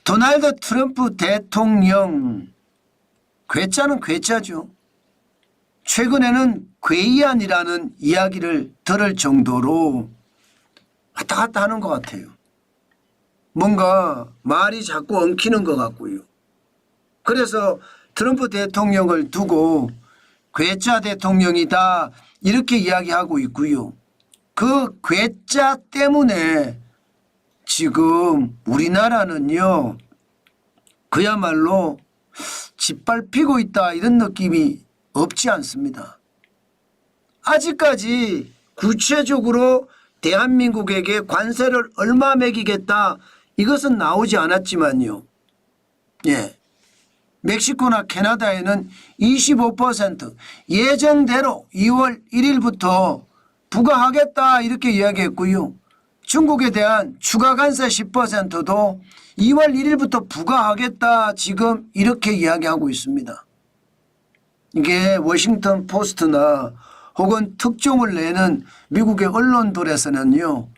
도널드 트럼프 대통령 괴짜는 괴짜죠. 최근에는 괴이안이라는 이야기를 들을 정도로 왔다 갔다 하는 것 같아요. 뭔가 말이 자꾸 엉키는 것 같고요. 그래서 트럼프 대통령을 두고 괴짜 대통령이다 이렇게 이야기하고 있고요. 그 괴짜 때문에 지금 우리나라는요 그야말로 짓밟히고 있다 이런 느낌이 없지 않습니다. 아직까지 구체적으로 대한민국에게 관세를 얼마 매기겠다 이것은 나오지 않았지만요. 예. 멕시코나 캐나다에는 25% 예정대로 2월 1일부터 부과하겠다 이렇게 이야기했고요. 중국에 대한 추가 관세 10%도 2월 1일부터 부과하겠다 지금 이렇게 이야기하고 있습니다. 이게 워싱턴 포스트나 혹은 특종을 내는 미국의 언론들에서는요.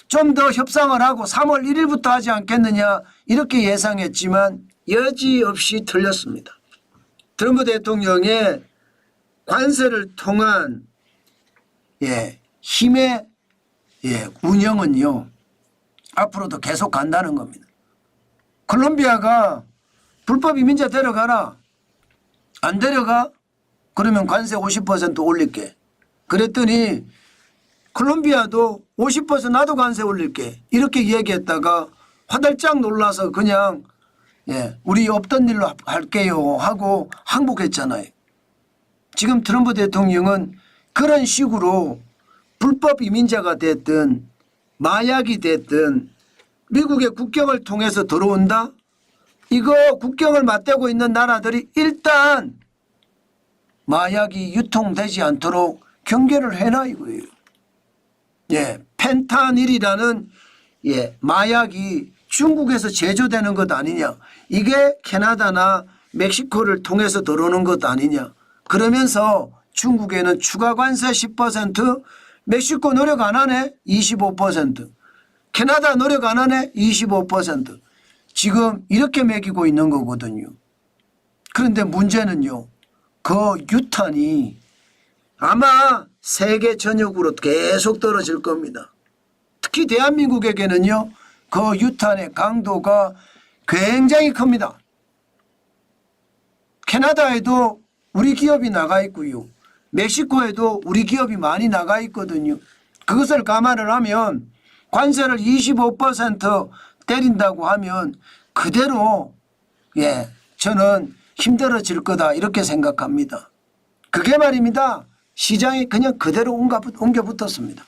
좀 더 협상을 하고 3월 1일부터 하지 않겠느냐 이렇게 예상했지만 여지없이 틀렸습니다. 트럼프 대통령의 관세를 통한 힘의 운영은요. 앞으로도 계속 간다는 겁니다. 콜롬비아가 불법 이민자 데려가라. 안 데려가? 그러면 관세 50% 올릴게. 그랬더니 콜롬비아도 50% 나도 관세 올릴게. 이렇게 얘기했다가 화들짝 놀라서 그냥 우리 없던 일로 할게요 하고 항복했잖아요. 지금 트럼프 대통령은 그런 식으로 불법 이민자가 됐든 마약이 됐든 미국의 국경을 통해서 들어온다? 이거 국경을 맞대고 있는 나라들이 일단 마약이 유통되지 않도록 경계를 해놔 이거예요. 펜타닐이라는 마약이 중국에서 제조되는 것 아니냐. 이게 캐나다나 멕시코를 통해서 들어오는 것 아니냐. 그러면서 중국에는 추가 관세 10%, 멕시코 노력 안 하네 25%, 캐나다 노력 안 하네 25%. 지금 이렇게 매기고 있는 거거든요. 그런데 문제는요. 그 유탄이 아마 세계 전역으로 계속 떨어질 겁니다. 특히 대한민국에게는요. 그 유탄의 강도가 굉장히 큽니다. 캐나다에도 우리 기업이 나가 있고요. 멕시코에도 우리 기업이 많이 나가 있거든요. 그것을 감안을 하면 관세를 25% 때린다고 하면 그대로 저는 힘들어질 거다 이렇게 생각합니다. 그게 말입니다. 시장이 그냥 그대로 옮겨 붙었습니다.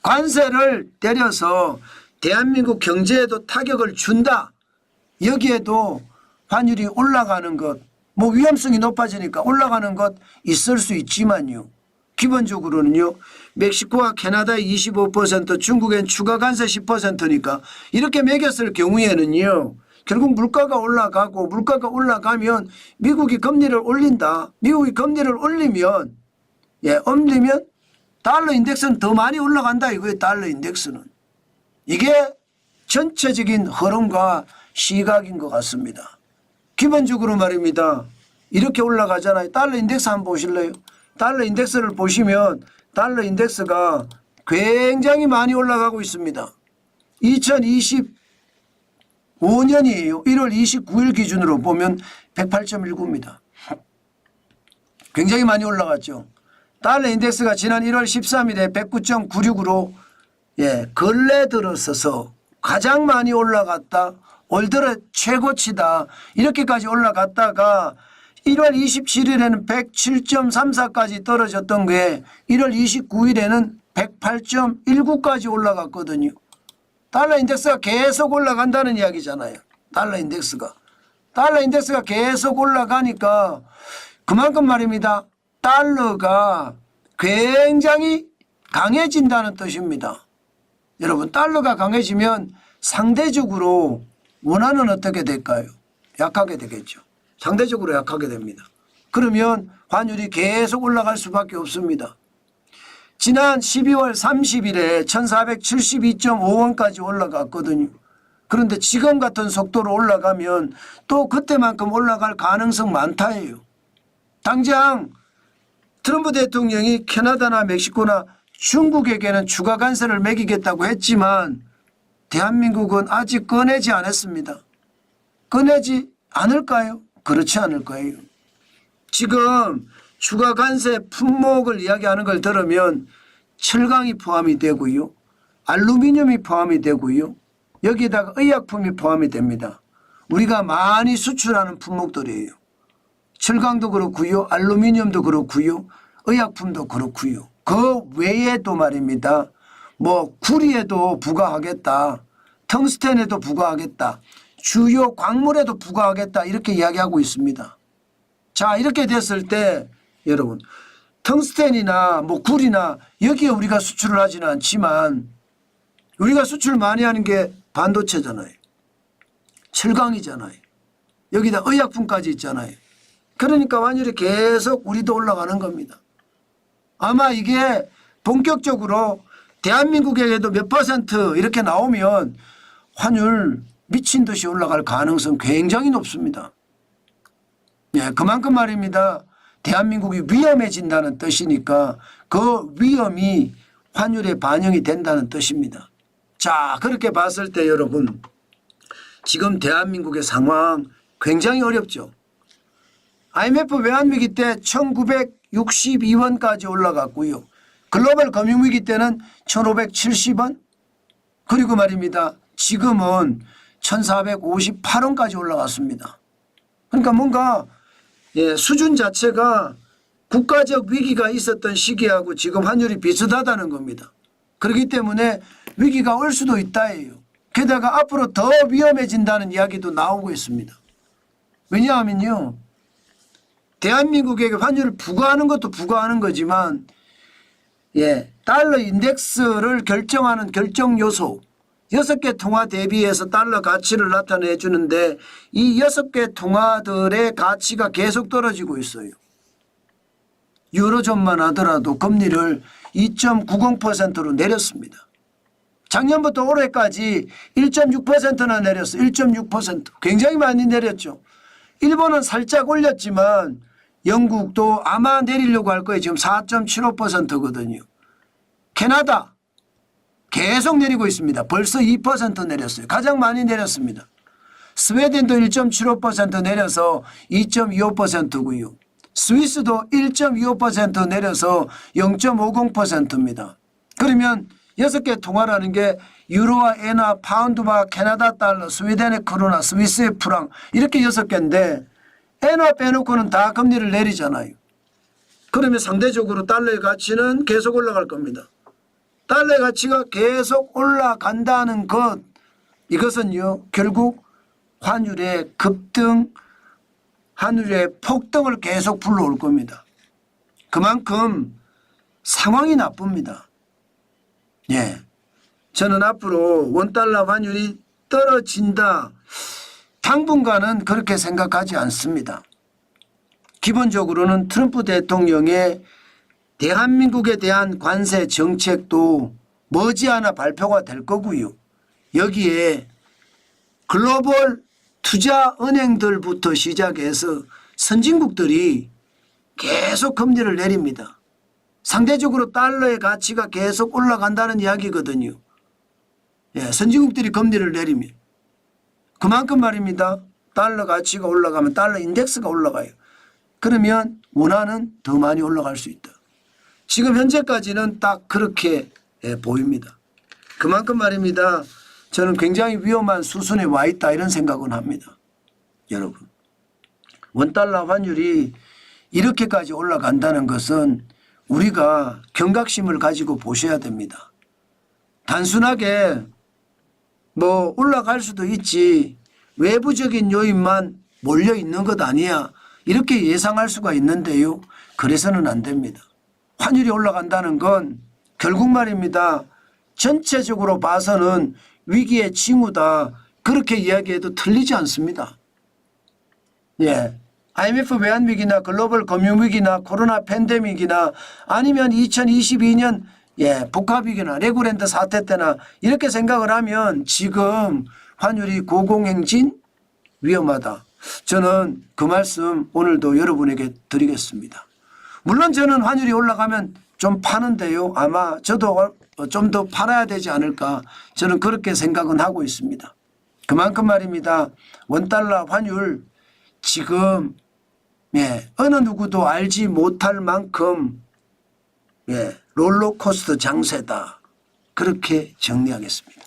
관세를 때려서 대한민국 경제에도 타격을 준다. 여기에도 환율이 올라가는 것, 위험성이 높아지니까 올라가는 것 있을 수 있지만요. 기본적으로는요. 멕시코와 캐나다의 25%, 중국엔 추가 관세 10%니까 이렇게 매겼을 경우에는요. 결국 물가가 올라가고 물가가 올라가면 미국이 금리를 올린다. 미국이 금리를 올리면 달러 인덱스는 더 많이 올라간다 이거예요. 달러 인덱스는. 이게 전체적인 흐름과 시각인 것 같습니다. 기본적으로 말입니다. 이렇게 올라가잖아요. 달러 인덱스 한번 보실래요? 달러 인덱스를 보시면 달러 인덱스가 굉장히 많이 올라가고 있습니다. 2025년이에요. 1월 29일 기준으로 보면 108.19입니다. 굉장히 많이 올라갔죠. 달러 인덱스가 지난 1월 13일에 109.96으로 근래 들어서서 가장 많이 올라갔다. 올 들어 최고치다. 이렇게까지 올라갔다가 1월 27일에는 107.34까지 떨어졌던 게 1월 29일에는 108.19까지 올라갔거든요. 달러 인덱스가 계속 올라간다는 이야기잖아요. 달러 인덱스가 계속 올라가니까 그만큼 말입니다. 달러가 굉장히 강해진다는 뜻입니다. 여러분 달러가 강해지면 상대적으로 원화는 어떻게 될까요? 약하게 되겠죠. 상대적으로 약하게 됩니다. 그러면 환율이 계속 올라갈 수밖에 없습니다. 지난 12월 30일에 1472.5원까지 올라갔거든요. 그런데 지금 같은 속도로 올라가면 또 그때만큼 올라갈 가능성 많다예요. 당장 트럼프 대통령이 캐나다나 멕시코나 중국에게는 추가 관세를 매기겠다고 했지만 대한민국은 아직 꺼내지 않았습니다. 꺼내지 않을까요? 그렇지 않을 거예요. 지금 추가 관세 품목을 이야기하는 걸 들으면 철강이 포함이 되고요. 알루미늄이 포함이 되고요. 여기에다가 의약품이 포함이 됩니다. 우리가 많이 수출하는 품목들이에요. 철강도 그렇고요. 알루미늄도 그렇고요. 의약품도 그렇고요. 그 외에도 말입니다. 뭐 구리에도 부과하겠다. 텅스텐에도 부과하겠다. 주요 광물에도 부과하겠다. 이렇게 이야기하고 있습니다. 자, 이렇게 됐을 때 여러분 텅스텐이나 뭐 구리나 여기에 우리가 수출을 하지는 않지만 우리가 수출 많이 하는 게 반도체잖아요. 철강이잖아요. 여기다 의약품까지 있잖아요. 그러니까 환율이 계속 우리도 올라가는 겁니다. 아마 이게 본격적으로 대한민국에게도 몇 퍼센트 이렇게 나오면 환율 미친 듯이 올라갈 가능성 굉장히 높습니다. 예, 그만큼 말입니다. 대한민국이 위험해진다는 뜻이니까 그 위험이 환율에 반영이 된다는 뜻입니다. 자, 그렇게 봤을 때 여러분 지금 대한민국의 상황 굉장히 어렵죠. IMF 외환위기 때 1962원까지 올라갔고요. 글로벌 금융위기 때는 1570원 그리고 말입니다. 지금은 1458원까지 올라갔습니다. 그러니까 뭔가 수준 자체가 국가적 위기가 있었던 시기하고 지금 환율이 비슷하다는 겁니다. 그렇기 때문에 위기가 올 수도 있다예요. 게다가 앞으로 더 위험해진다는 이야기도 나오고 있습니다. 왜냐하면요. 대한민국에게 환율을 부과하는 것도 부과하는 거지만 달러 인덱스를 결정하는 결정 요소 6개 통화 대비해서 달러 가치를 나타내 주는데 이 6개 통화들의 가치가 계속 떨어지고 있어요. 유로존만 하더라도 금리를 2.90%로 내렸습니다. 작년부터 올해까지 1.6%나 내렸어요. 1.6%. 굉장히 많이 내렸죠. 일본은 살짝 올렸지만 영국도 아마 내리려고 할 거예요. 지금 4.75%거든요. 캐나다 계속 내리고 있습니다. 벌써 2% 내렸어요. 가장 많이 내렸습니다. 스웨덴도 1.75% 내려서 2.25%고요. 스위스도 1.25% 내려서 0.50%입니다. 그러면 6개 통화라는 게 유로와 엔화, 파운드와 캐나다 달러, 스웨덴의 크로나, 스위스의 프랑 이렇게 6개인데 엔화 빼놓고는 다 금리를 내리잖아요. 그러면 상대적으로 달러의 가치는 계속 올라갈 겁니다. 달러의 가치가 계속 올라간다는 것 이것은요 결국 환율의 급등 환율의 폭등을 계속 불러올 겁니다. 그만큼 상황이 나쁩니다. 예, 저는 앞으로 원달러 환율이 떨어진다 당분간은 그렇게 생각하지 않습니다. 기본적으로는 트럼프 대통령의 대한민국에 대한 관세 정책도 머지않아 발표가 될 거고요. 여기에 글로벌 투자은행들부터 시작해서 선진국들이 계속 금리를 내립니다. 상대적으로 달러의 가치가 계속 올라간다는 이야기거든요. 선진국들이 금리를 내리면 그만큼 말입니다. 달러 가치가 올라가면 달러 인덱스가 올라가요. 그러면 원화는 더 많이 올라갈 수 있다. 지금 현재까지는 딱 그렇게 보입니다. 그만큼 말입니다. 저는 굉장히 위험한 수순에 와 있다 이런 생각은 합니다. 여러분 원달러 환율이 이렇게까지 올라간다는 것은 우리가 경각심을 가지고 보셔야 됩니다. 단순하게 뭐 올라갈 수도 있지 외부적인 요인만 몰려 있는 것 아니야 이렇게 예상할 수가 있는데요. 그래서는 안 됩니다. 환율이 올라간다는 건 결국 말입니다. 전체적으로 봐서는 위기의 징후다 그렇게 이야기해도 틀리지 않습니다. IMF 외환위기나 글로벌 금융위기나 코로나 팬데믹이나 아니면 2022년 복합위기나 레고랜드 사태 때나 이렇게 생각을 하면 지금 환율이 고공행진 위험하다. 저는 그 말씀 오늘도 여러분에게 드리겠습니다. 물론 저는 환율이 올라가면 좀 파는데요. 아마 저도 좀 더 팔아야 되지 않을까 저는 그렇게 생각은 하고 있습니다. 그만큼 말입니다. 원달러 환율 지금 어느 누구도 알지 못할 만큼 롤러코스터 장세다. 그렇게 정리하겠습니다.